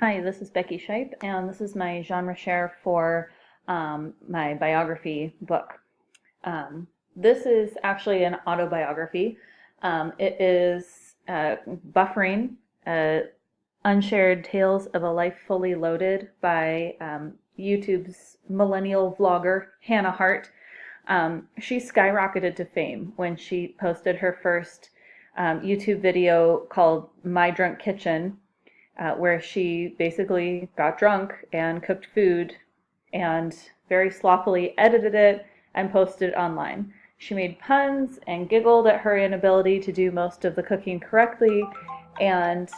Hi, this is Becky Scheip, and this is my genre share for my biography book. This is actually an autobiography. It is Buffering, Unshared Tales of a Life Fully Loaded by YouTube's millennial vlogger, Hannah Hart. She skyrocketed to fame when she posted her first YouTube video called My Drunk Kitchen, where she basically got drunk and cooked food and very sloppily edited it and posted it online. She made puns and giggled at her inability to do most of the cooking correctly, and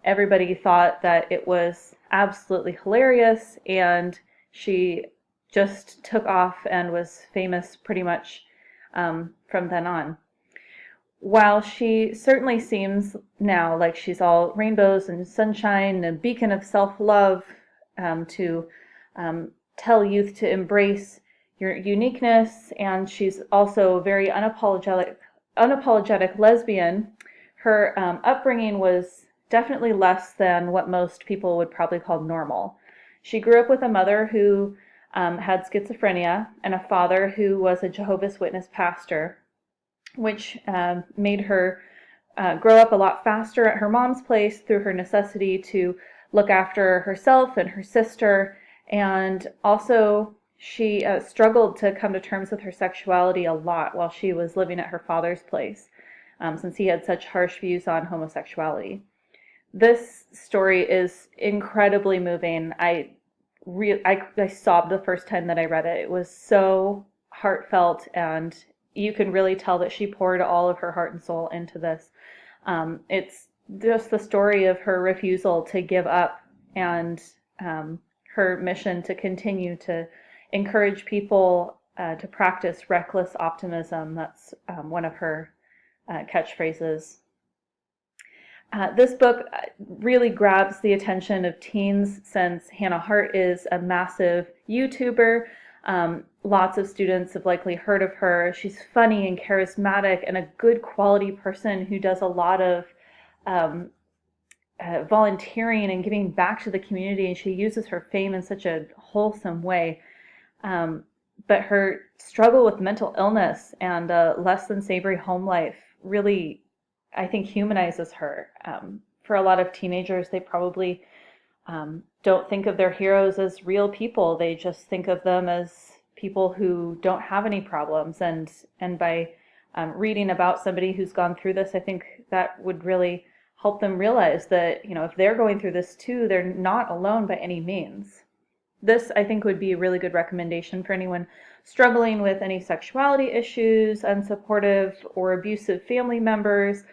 everybody thought that it was absolutely hilarious, and she just took off and was famous pretty much from then on. While she certainly seems now like she's all rainbows and sunshine and a beacon of self-love, to tell youth to embrace your uniqueness, and she's also a very unapologetic lesbian, her upbringing was definitely less than what most people would probably call normal. She grew up with a mother who had schizophrenia and a father who was a Jehovah's Witness pastor, which made her grow up a lot faster at her mom's place through her necessity to look after herself and her sister. And also, she struggled to come to terms with her sexuality a lot while she was living at her father's place, since he had such harsh views on homosexuality. This story is incredibly moving. I sobbed the first time that I read it. It was so heartfelt, and you can really tell that she poured all of her heart and soul into this. It's just the story of her refusal to give up, and her mission to continue to encourage people to practice reckless optimism. That's one of her catchphrases. This book really grabs the attention of teens, since Hannah Hart is a massive YouTuber. Lots of students have likely heard of her. She's funny and charismatic and a good quality person who does a lot of volunteering and giving back to the community, and she uses her fame in such a wholesome way. But her struggle with mental illness and a less than savory home life really, I think, humanizes her. For a lot of teenagers, they probably don't think of their heroes as real people. They just think of them as people who don't have any problems. And by reading about somebody who's gone through this, I think that would really help them realize that, if they're going through this too, they're not alone by any means. This, I think, would be a really good recommendation for anyone struggling with any sexuality issues, unsupportive or abusive family members,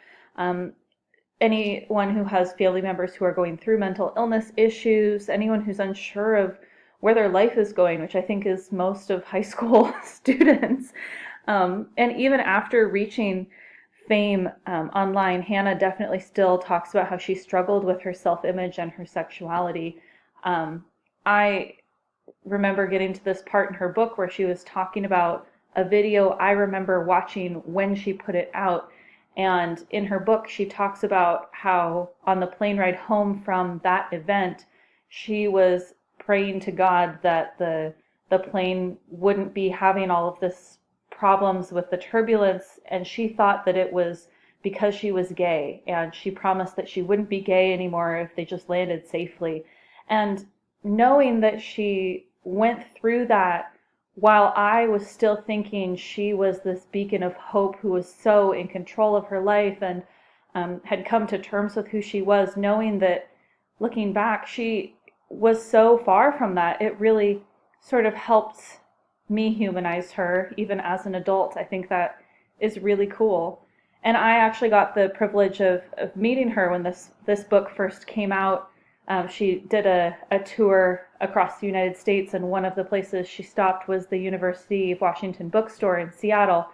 anyone who has family members who are going through mental illness issues, anyone who's unsure of where their life is going, which I think is most of high school students. And even after reaching fame online, Hannah definitely still talks about how she struggled with her self-image and her sexuality. I remember getting to this part in her book where she was talking about a video I remember watching when she put it out. And in her book, she talks about how on the plane ride home from that event, she was praying to God that the plane wouldn't be having all of this problems with the turbulence, and she thought that it was because she was gay, and she promised that she wouldn't be gay anymore if they just landed safely. And knowing that she went through that while I was still thinking she was this beacon of hope who was so in control of her life and had come to terms with who she was, knowing that looking back, she was so far from that, it really sort of helped me humanize her even as an adult. I think that is really cool. And I actually got the privilege of meeting her when this book first came out. She did a tour across the United States, and one of the places she stopped was the University of Washington bookstore in Seattle.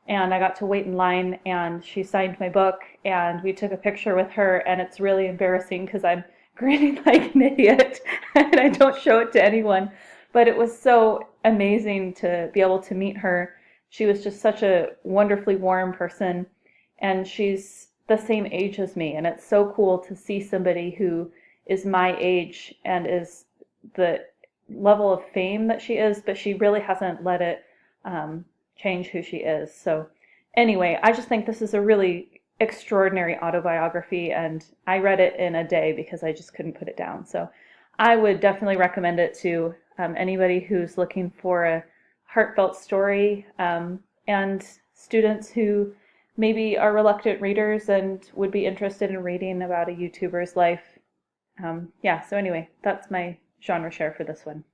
And I got to wait in line, and she signed my book, and we took a picture with her, and it's really embarrassing because I'm grinning like an idiot, and I don't show it to anyone. But it was so amazing to be able to meet her. She was just such a wonderfully warm person, and she's the same age as me, and it's so cool to see somebody who is my age and is the level of fame that she is, but she really hasn't let it change who she is. So anyway, I just think this is a really extraordinary autobiography, and I read it in a day because I just couldn't put it down. So I would definitely recommend it to anybody who's looking for a heartfelt story, and students who maybe are reluctant readers and would be interested in reading about a YouTuber's life. Yeah, so anyway, that's my genre share for this one.